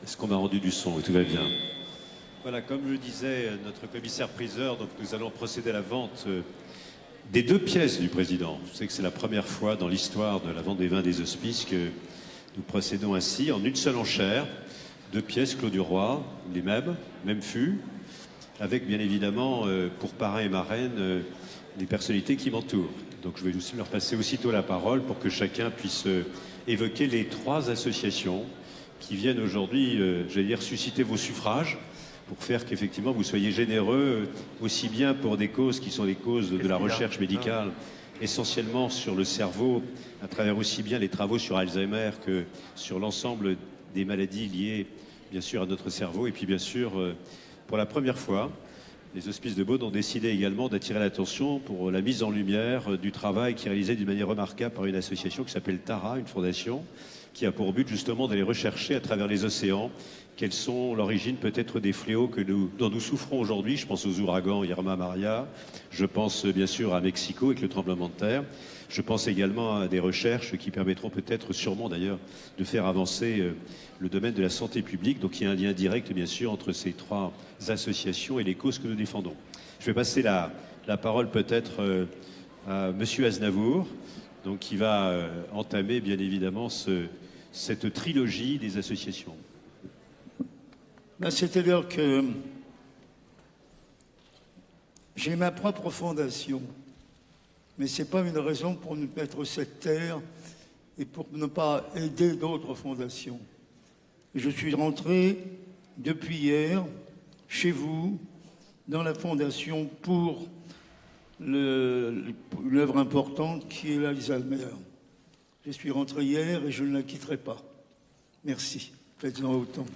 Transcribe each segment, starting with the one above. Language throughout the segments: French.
Est-ce qu'on m'a rendu du son? Tout va bien. Voilà, comme le disait notre commissaire-priseur, donc nous allons procéder à la vente des 2 pièces du président. Je sais que c'est la première fois dans l'histoire de la vente des vins des hospices que nous procédons ainsi, en une seule enchère. 2 pièces, Clos du Roi, les mêmes, même fût, avec bien évidemment pour parrain et marraine les personnalités qui m'entourent. Donc je vais aussi leur passer aussitôt la parole pour que chacun puisse évoquer les 3 associations qui viennent aujourd'hui, j'allais dire, susciter vos suffrages pour faire qu'effectivement vous soyez généreux, aussi bien pour des causes qui sont des causes de la recherche médicale, essentiellement sur le cerveau, à travers aussi bien les travaux sur Alzheimer que sur l'ensemble des maladies liées, bien sûr, à notre cerveau. Et puis, bien sûr, pour la première fois, les Hospices de Beaune ont décidé également d'attirer l'attention pour la mise en lumière du travail qui est réalisé d'une manière remarquable par une association qui s'appelle TARA, une fondation, qui a pour but justement d'aller rechercher à travers les océans quelles sont l'origine peut-être des fléaux dont nous souffrons aujourd'hui. Je pense aux ouragans Irma, Maria, je pense bien sûr à Mexico avec le tremblement de terre, je pense également à des recherches qui permettront peut-être, sûrement d'ailleurs, de faire avancer le domaine de la santé publique. Donc il y a un lien direct bien sûr entre ces 3 associations et les causes que nous défendons. Je vais passer la parole peut-être à Monsieur Aznavour, donc qui va entamer bien évidemment cette trilogie des associations. C'est-à-dire que j'ai ma propre fondation, mais ce n'est pas une raison pour nous mettre sectaire et pour ne pas aider d'autres fondations. Je suis rentré depuis hier chez vous dans la fondation pour l'œuvre importante qui est l'Alzheimer. Je suis rentré hier et je ne la quitterai pas. Merci. Faites-en autant.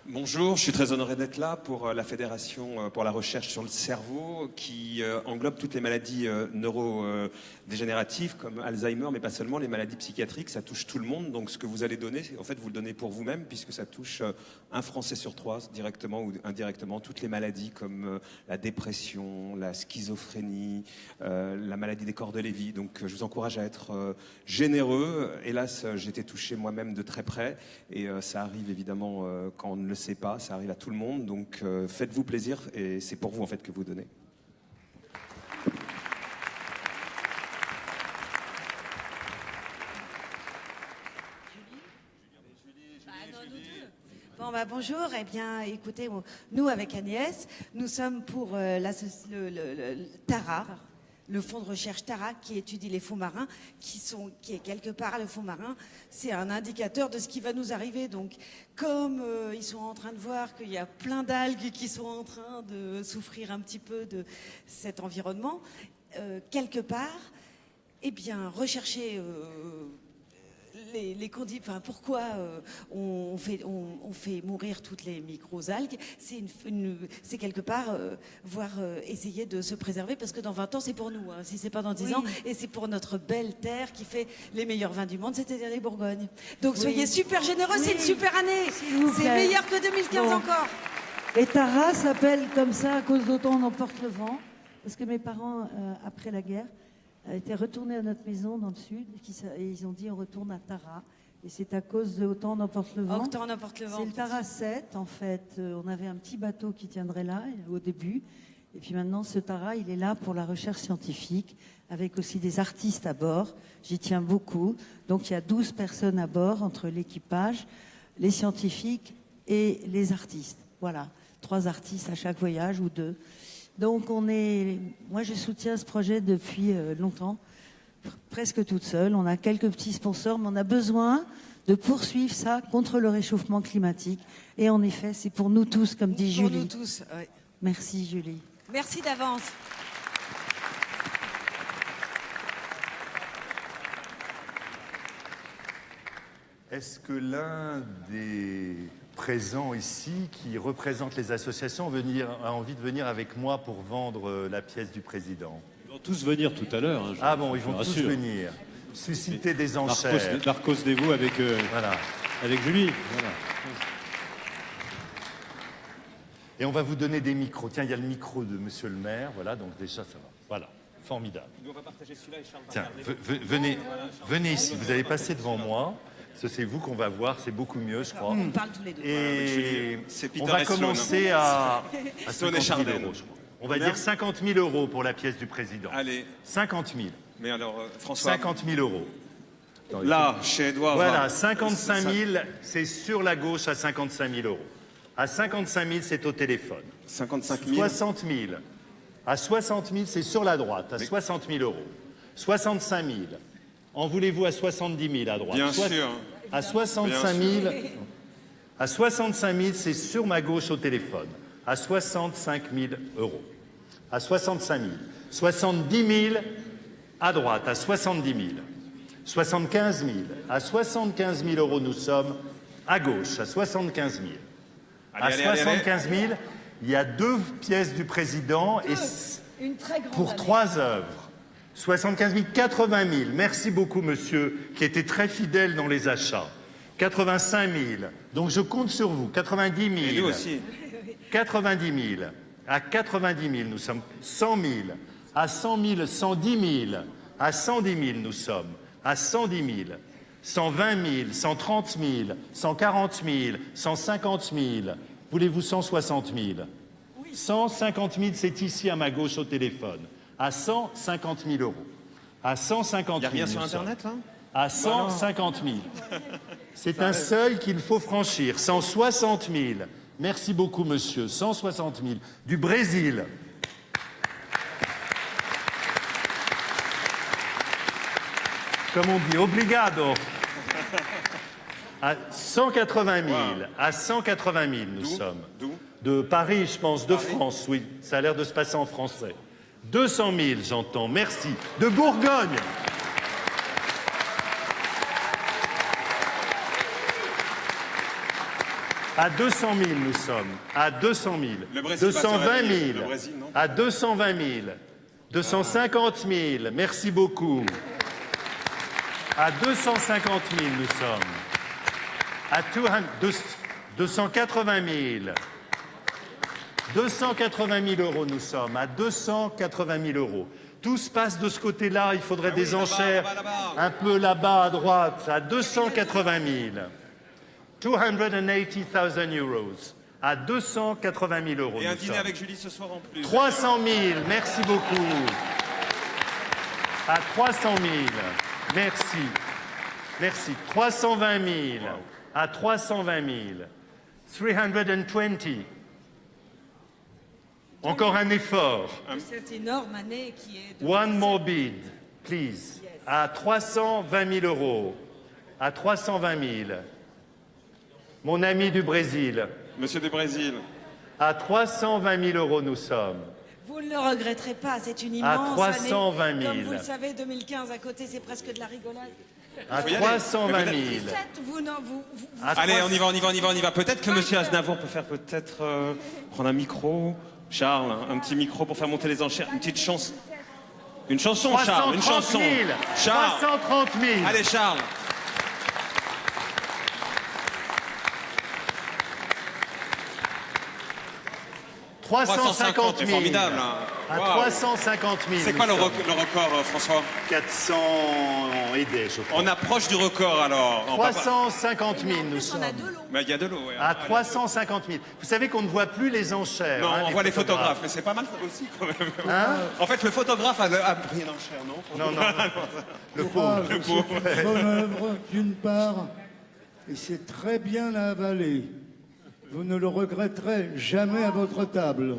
Bonjour, je suis très honoré d'être là pour la Fédération pour la recherche sur le cerveau qui englobe toutes les maladies neurodégénératives comme Alzheimer, mais pas seulement, les maladies psychiatriques, ça touche tout le monde. Donc ce que vous allez donner, en fait, vous le donnez pour vous-même puisque ça touche un Français sur 3, directement ou indirectement, toutes les maladies comme la dépression, la schizophrénie, la maladie des corps de Lévy. Donc je vous encourage à être généreux. Hélas, j'ai été touché moi-même de très près et ça arrive évidemment quand on ne le sait pas, ça arrive à tout le monde, donc faites-vous plaisir et c'est pour vous en fait que vous donnez. Bon, bonjour, eh bien écoutez, nous avec Agnès, nous sommes pour le TARA, le fonds de recherche TARA qui étudie les fonds marins, qui est quelque part, le fond marin, c'est un indicateur de ce qui va nous arriver. Donc, comme ils sont en train de voir qu'il y a plein d'algues qui sont en train de souffrir un petit peu de cet environnement, quelque part, eh bien, rechercher pourquoi on fait mourir toutes les micro-algues, c'est quelque part essayer de se préserver, parce que dans 20 ans c'est pour nous, hein, si c'est pas dans 10 ans, et c'est pour notre belle terre qui fait les meilleurs vins du monde, c'est-à-dire les Bourgognes. Donc soyez super généreux, c'est une super année, c'est meilleur que 2015 encore. Et Tara s'appelle comme ça à cause d'Autant on emporte le vent, parce que mes parents, après la guerre, étaient retournés à notre maison dans le sud et ils ont dit on retourne à Tara. Et c'est à cause de Autant on emporte le vent. Autant on emporte le vent. C'est le Tara 7 en fait. On avait un petit bateau qui tiendrait là au début. Et puis maintenant ce Tara il est là pour la recherche scientifique avec aussi des artistes à bord. J'y tiens beaucoup. Donc il y a 12 personnes à bord entre l'équipage, les scientifiques et les artistes. Voilà, 3 artistes à chaque voyage ou 2. Donc moi je soutiens ce projet depuis longtemps, presque toute seule. On a quelques petits sponsors, mais on a besoin de poursuivre ça contre le réchauffement climatique. Et en effet, c'est pour nous tous, comme dit Julie. Pour nous tous, oui. Merci Julie. Merci d'avance. Est-ce que l'un des présents ici, qui représente les associations, a envie de venir avec moi pour vendre la pièce du président? Ils vont tous venir tout à l'heure. Hein, ah bon, ils vont tous venir. Susciter des enchères. Marcos Devaux avec, voilà. Avec Julie. Voilà. Et on va vous donner des micros. Tiens, il y a le micro de monsieur le maire. Voilà, donc déjà ça va. Voilà. Formidable. Nous, on va partager celui-là et Charles va Tiens, regarder. venez ici, vous allez passer devant moi. C'est vous qu'on va voir, c'est beaucoup mieux, je crois. On parle tous les deux. Et C'est Peter on va et Sloane. commencer à Sloane et 50 000 Chardin. euros, je crois. On va dire 50 000 euros pour la pièce du président. Allez, 50 000. mais alors, François, 50 000 euros. là, chez Edouard. Voilà, 55 000, c'est sur la gauche à 55 000 euros. À 55 000, c'est au téléphone. 55 000. 60 000. À 60 000, c'est sur la droite, à 60 000 euros. 65 000. En voulez-vous à 70 000 à droite? Bien sûr. À 65 000, à 65 000, c'est sur ma gauche au téléphone. À 65 000 euros. À 65 000. 70 000 à droite, à 70 000. 75 000. À 75 000 euros, nous sommes à gauche, à 75 000. À 75 000, il y a 2 pièces du président et Une très grande pour année. 3 œuvres. 75 000, 80 000. Merci beaucoup, monsieur, qui était très fidèle dans les achats. 85 000. Donc je compte sur vous. 90 000. Et nous aussi. 90 000. À 90 000, nous sommes 100 000. À 100 000, 110 000. À 110 000, nous sommes. À 110 000. 120 000, 130 000, 140 000, 150 000. Voulez-vous 160 000? 150 000, c'est ici à ma gauche au téléphone. À 150 000 euros. À 150 000. Il n'y a rien sur nous sommes. Internet, là? À 150 000. C'est un seuil qu'il faut franchir. 160 000. Merci beaucoup, monsieur. 160 000. Du Brésil. Comme on dit, obrigado. À 180 000. À 180 000, nous sommes. D'où? De Paris, je pense, de France, oui. Ça a l'air de se passer en français. 200 000, j'entends. Merci. De Bourgogne. À 200 000, nous sommes. À 200 000. Le Brésil va se 220 réveiller. 000. Le Brésil, non? À 220 000. 250 000. Merci beaucoup. À 250 000, nous sommes. À 280 000. 280 000 euros, nous sommes. À 280 000 euros. Tout se passe de ce côté-là. Il faudrait des là-bas, enchères là-bas. un peu là-bas à droite. À 280 000. 280,000 euros. À 280 000 euros. Et un nous dîner sommes. avec Julie ce soir en plus. 300 000, merci beaucoup. À 300 000, merci. Merci. 320 000. À 320 000. 320. Encore un effort. Cette énorme année qui est... de- One more bid, please. À 320 000 euros. À 320 000. Mon ami du Brésil. Monsieur du Brésil. À 320 000 euros, nous sommes. Vous ne le regretterez pas, c'est une À immense 320 année. 000. Comme vous le savez, 2015 à côté, c'est presque de la rigolade. À Faut y aller. 320 000. 17, vous n'en... Vous, À Allez, 300 on y va, on y va, on y va, on y va. Peut-être que monsieur Aznavour peut faire prendre un micro. Charles, un petit micro pour faire monter les enchères. Une petite chanson. Une chanson, Charles, une 330 chanson. 000. Charles. 330 000. Allez, Charles. 350 c'est 000. formidable. Hein. À Waouh. 350 000. C'est quoi le nous sommes. record, François? 400 aidés, je crois. On approche du record alors. On va pas- 350 000, nous on sommes. a de l'eau. Mais il y a de l'eau, ouais. À 350 000. Vous savez qu'on ne voit plus les enchères. Non, hein, on voit les photographes, mais c'est pas mal aussi quand même. Hein En fait, le photographe a pris l'enchère, non? Non, non. Le pauvre. Courage, c'est une bonne œuvre, d'une part, et c'est très bien à avaler. Vous ne le regretterez jamais à votre table.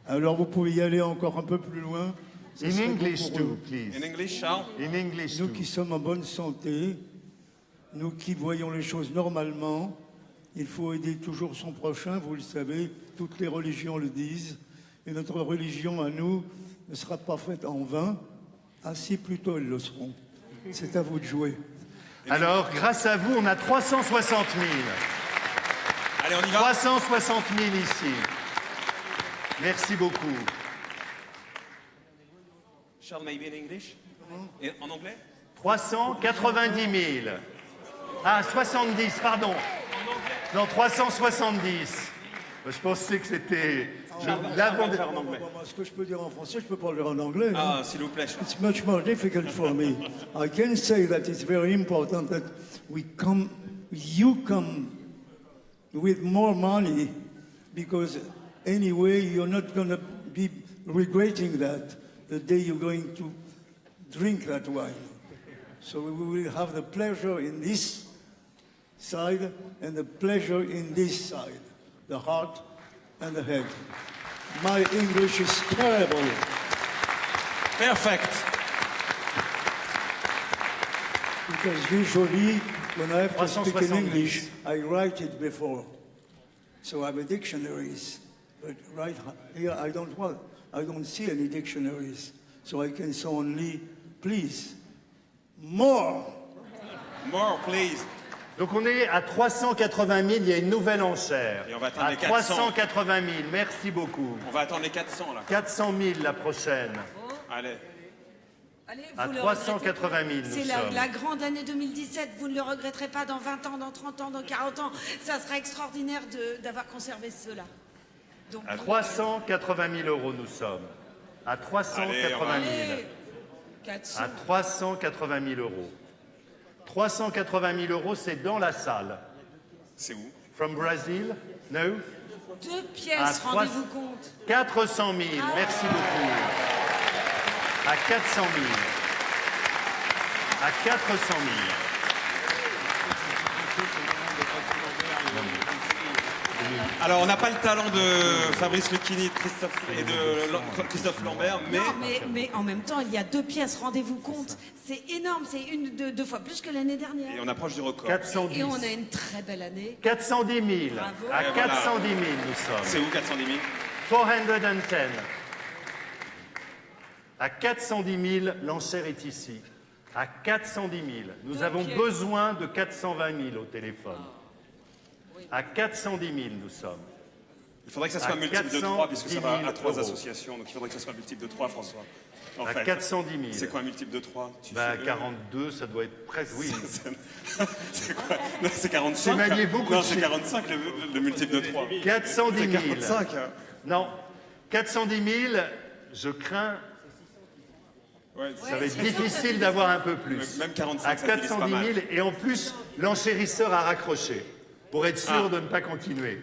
Alors vous pouvez y aller encore un peu plus loin. Ce In serait English bon pour too, eux. please. In English, Charles? In English Nous too. qui sommes en bonne santé, nous qui voyons les choses normalement, il faut aider toujours son prochain, vous le savez, toutes les religions le disent, et notre religion à nous ne sera pas faite en vain, ainsi plutôt elles le seront. C'est à vous de jouer. Alors, grâce à vous, on a 360 000. Allez, on y va. 360 000 ici. Merci beaucoup. Charles, maybe in English? Et en anglais? 390 000. Ah, 70, pardon. Non, 370. Je pensais que c'était faire en anglais. Ce que je peux dire en français, je peux pas le dire en anglais. Ah, s'il vous plaît. It's much more difficult for me. I can say that it's very important that you come with more money, because anyway you're not going to be regretting that the day you're going to drink that wine. So we will have the pleasure in this side and the pleasure in this side, the heart and the head. My English is terrible. Perfect. Because usually when I have to speak in 370. English, I write it before. So I have a dictionaries. But right here I don't see any dictionaries. So I can say only, please, more. More, please. Donc on est à 380 000, il y a une nouvelle enchère. Et on va atteindre à les 400. 380 000, merci beaucoup. On va attendre les 400 là. 400 000 la prochaine. Allez. Allez, À vous le 380 000 regrettez. nous C'est sommes. la grande année 2017. Vous ne le regretterez pas dans 20 ans, dans 30 ans, dans 40 ans. Ça sera extraordinaire d'avoir conservé cela. Donc, À 380 000 euros nous sommes. À 380 000. allez, 400. À 380 000 euros. 380 000 euros, c'est dans la salle. C'est où? From Brazil? No? 2 À pièces, 300 rendez-vous compte. 400 000, merci beaucoup. À 400 000. À 400 000. Alors, on n'a pas le talent de Fabrice Lucchini et de Christophe Lambert, mais... Non, mais en même temps, il y a 2 pièces, rendez-vous compte. C'est énorme, c'est deux fois plus que l'année dernière. Et on approche du record. 410. Et on a une très belle année. 410 000. Bravo. À Et 410 000 nous C'est sommes. où 410 000? 410. À 410 000, l'enchère est ici. À 410 000. Nous avons besoin de 420 000 au téléphone. À 410 000 nous sommes. Il faudrait que ça soit un À multiple de 3, puisque ça va 410 à 3 euros. associations. Donc il faudrait que ça soit un multiple de 3, François. En À fait. 410 000. C'est quoi un multiple de 3? Bah, 42, ça doit être presque, oui. C'est quoi? Non, c'est 45. C'est manier beaucoup Non, de c'est chiffres. 45 le multiple de 3. 410 000. C'est 45. Non, 410 000, je crains, Ouais, ça va être difficile d'avoir un peu plus. Même 45, À ça divise pas 410 mal. 000, et en plus, l'enchérisseur a raccroché, pour être sûr Ah. de ne pas continuer.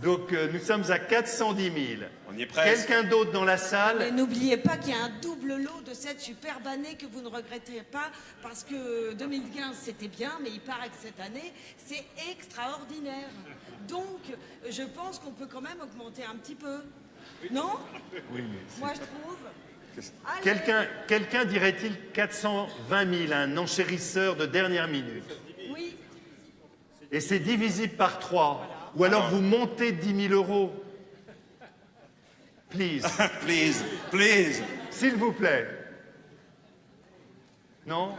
Donc, nous sommes à 410 000. On y est presque. Quelqu'un d'autre dans la Mais salle? n'oubliez pas qu'il y a un double lot de cette superbe année que vous ne regretterez pas, parce que 2015 c'était bien, mais il paraît que cette année c'est extraordinaire. Donc je pense qu'on peut quand même augmenter un petit peu. Non? Oui, Moi je trouve. Allez. Quelqu'un dirait-il 420 000, un enchérisseur de dernière minute? Oui. Et c'est divisible par 3. Ou alors vous montez de 10 000 euros. Please. Please, please. S'il vous plaît. Non?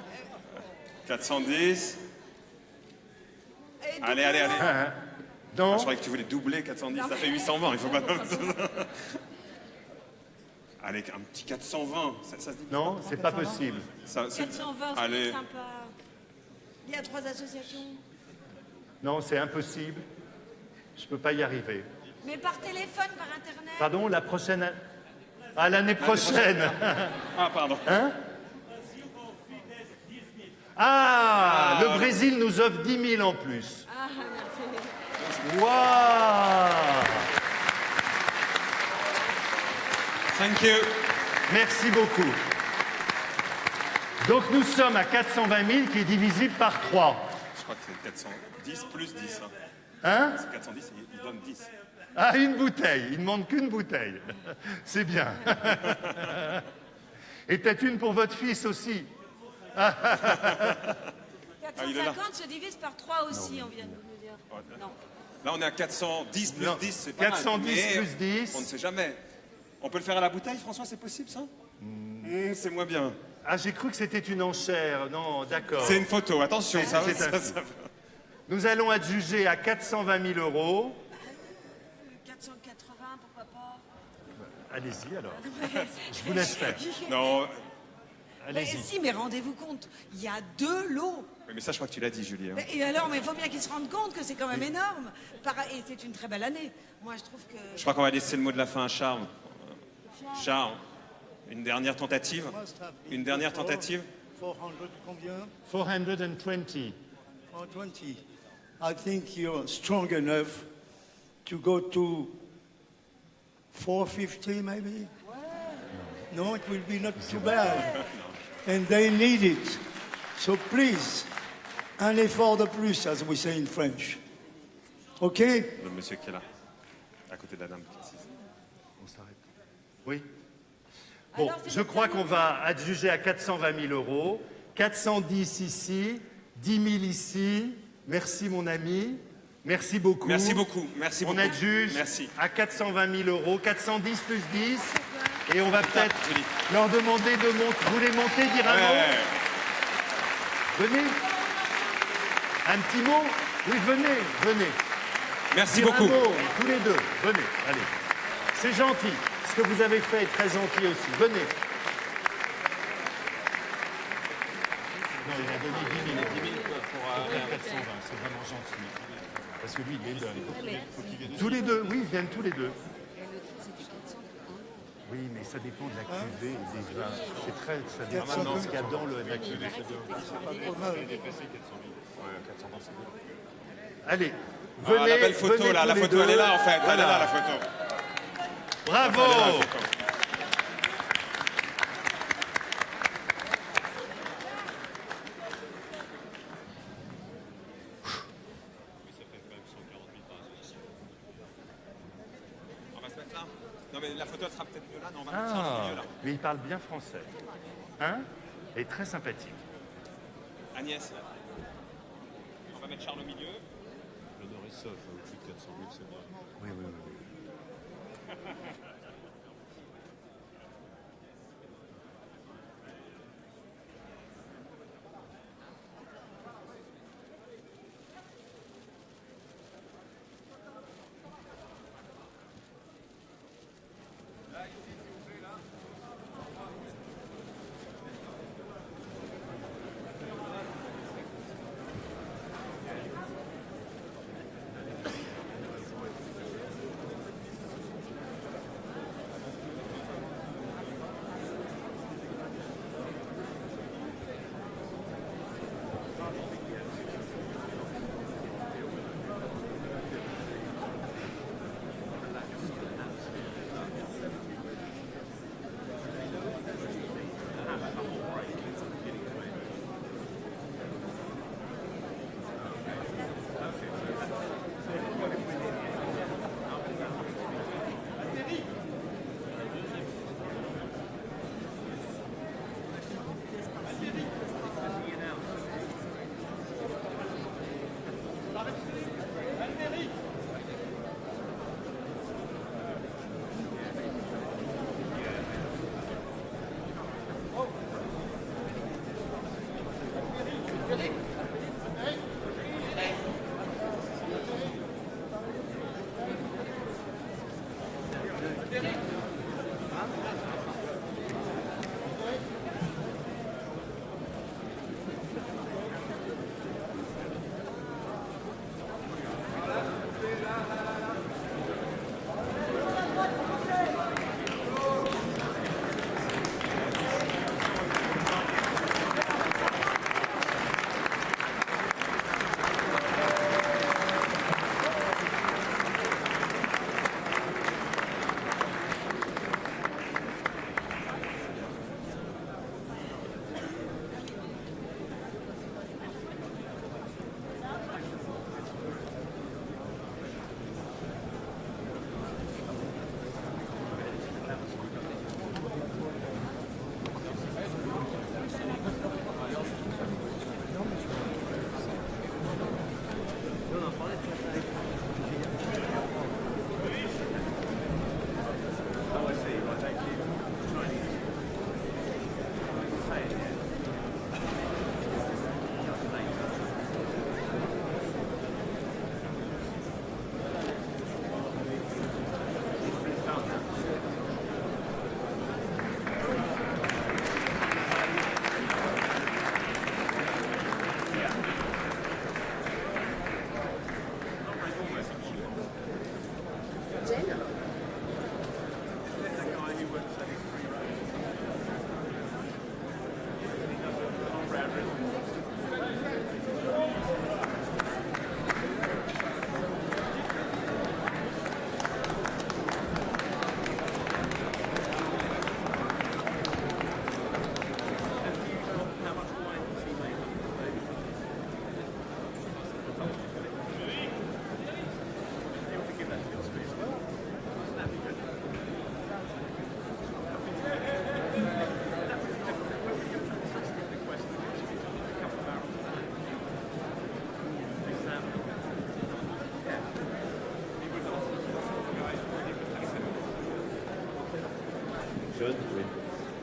410. Et Allez, double allez, lot. allez. Non? Je croyais que tu voulais doubler 410, ça fait 820, il faut pas... Allez, un petit 420, ça se dit? Non, c'est pas possible. Ça, 420, c'est Allez. sympa. Il y a 3 associations. Non, c'est impossible. Je peux pas y arriver. Mais par téléphone, par internet. Pardon, la prochaine... Ah, l'année prochaine. Ah, pardon. Hein? Ah, le Brésil nous offre 10 000 en plus. Ah, merci. Waouh! Thank you. Merci beaucoup. Donc nous sommes à 420 000 qui est divisible par 3. Je crois que c'est 410 plus 10. Hein. Hein? C'est 410, il donne 10. Ah, une bouteille. Il ne manque qu'une bouteille. C'est bien. Et peut-être une pour votre fils aussi. 450 se divise par 3 aussi, on vient de nous dire. Non. Là, on est à 410 plus Non, 10, c'est pas 410 mal. Mais plus 10. On ne sait jamais. On peut le faire à la bouteille, François, c'est possible, ça? C'est moins bien. Ah, j'ai cru que c'était une enchère. Non, d'accord. C'est une photo, attention, ça va. C'est un- Nous allons adjuger à 420 000 euros. 480, pourquoi pas? Allez-y alors. Je vous laisse faire. Non, Mais allez-y. si, mais rendez-vous compte, il y a 2 lots. Oui, mais ça, je crois que tu l'as dit, Julie. Hein. Et alors, mais il faut bien qu'ils se rendent compte que c'est quand même énorme. Et c'est une très belle année. Moi, je trouve que... Je crois qu'on va laisser le mot de la fin à Charles. Charles, une dernière tentative. Une dernière tentative. 400 combien? 420. 420. I think you're strong enough to go to 450 maybe? No, it will be not too bad. And they need it. So please, un effort de plus, as we say in French. OK? Le monsieur qui est là, à côté de la dame qui est assise. On s'arrête. Oui. Bon, je crois qu'on va adjuger à 420 000 euros. 410 ici, 10 000 ici. Merci, mon ami. Merci beaucoup. Merci beaucoup. Merci beaucoup. On adjuge Merci. à 420 000 euros. 410 plus 10. Et on va peut-être Julie. leur demander de monter. Vous voulez monter, dire un mot? Venez. Un petit mot? Oui, venez, venez. Merci Dire beaucoup. un mot, tous les deux. Venez, allez. C'est gentil. Ce que vous avez fait est très gentil aussi. Venez. Non, il a donné 10 000. 420, c'est vraiment gentil. Parce que lui, il les donne. Tous les deux, oui, ils viennent tous les deux. Oui, mais ça dépend de la cuvée des vins. C'est très, ça dépend de ce qu'il y a dans la cuvée. Allez, venez. Ah, la belle photo, venez là. tous La les photo, deux. elle est là, en fait. Elle Voilà. est là, la photo. Bravo. Elle est là, la photo. On va se mettre là. Non, mais la photo, elle sera peut-être mieux là. Non, on va mettre ça dans le milieu, là. Mais il parle bien français. Hein? Et très sympathique. Agnès, là. On va mettre Charles au milieu. L'honneur est sauf, au-dessus de 400 000, c'est vrai. Oui, oui, oui.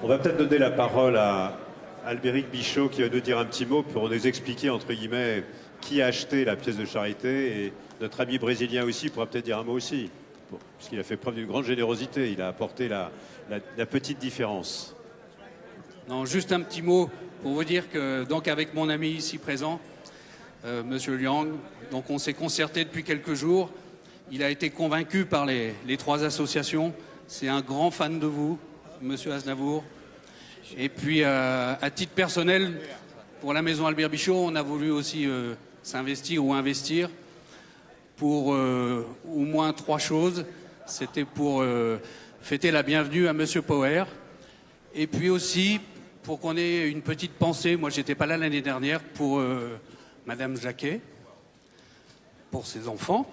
On va peut-être donner la parole à Albéric Bichot qui va nous dire un petit mot pour nous expliquer, entre guillemets, qui a acheté la pièce de charité. Et notre ami brésilien aussi pourra peut-être dire un mot aussi, puisqu'il a fait preuve d'une grande générosité. Il a apporté la petite différence. Non, juste un petit mot pour vous dire que, donc, avec mon ami ici présent, Monsieur Liang, donc on s'est concerté depuis quelques jours. Il a été convaincu par les 3 associations. C'est un grand fan de vous, Monsieur Aznavour. Et puis, à titre personnel, pour la maison Albert Bichot, on a voulu aussi s'investir ou investir pour au moins 3 choses. C'était pour fêter la bienvenue à Monsieur Power. Et puis aussi, pour qu'on ait une petite pensée, moi j'étais pas là l'année dernière, pour Madame Jacquet, pour ses enfants,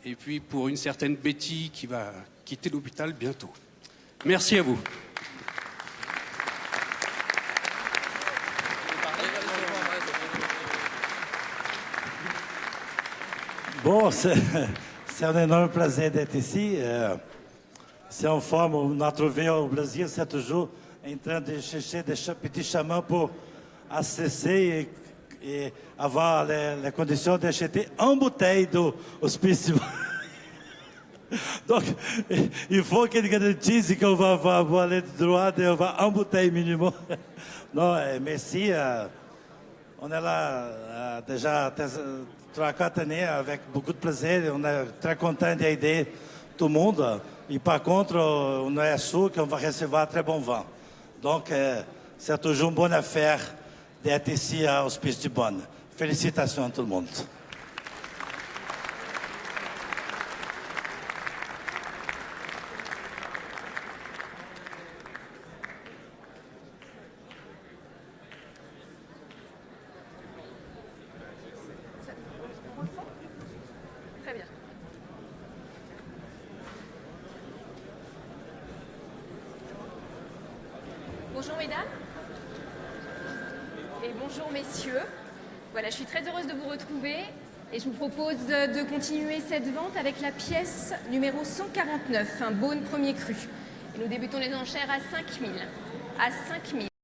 et puis pour une certaine Betty qui va quitter l'hôpital bientôt. Merci à vous. Bon, c'est un énorme plaisir d'être ici. C'est une forme, on a trouvé au Brésil 7 jours en train de chercher des petits chemins pour accéder et avoir les conditions d'acheter une bouteille d'hospice. Donc, il faut qu'il garantisse qu'on va aller de droite et on va une bouteille minimum. Non, merci. On est là déjà 3-4 années avec beaucoup de plaisir. On est très content d'aider tout le monde. Et par contre, on est sûr qu'on va recevoir très bon vent. Donc, c'est toujours une bonne affaire d'être ici à Hospice du Bonne. Félicitations à tout le monde. Très bien. Bonjour mesdames et bonjour messieurs. Voilà, je suis très heureuse de vous retrouver et je vous propose de continuer cette vente avec la pièce numéro 149, un Beaune premier cru. Et nous débutons les enchères à 5 000. À 5 000.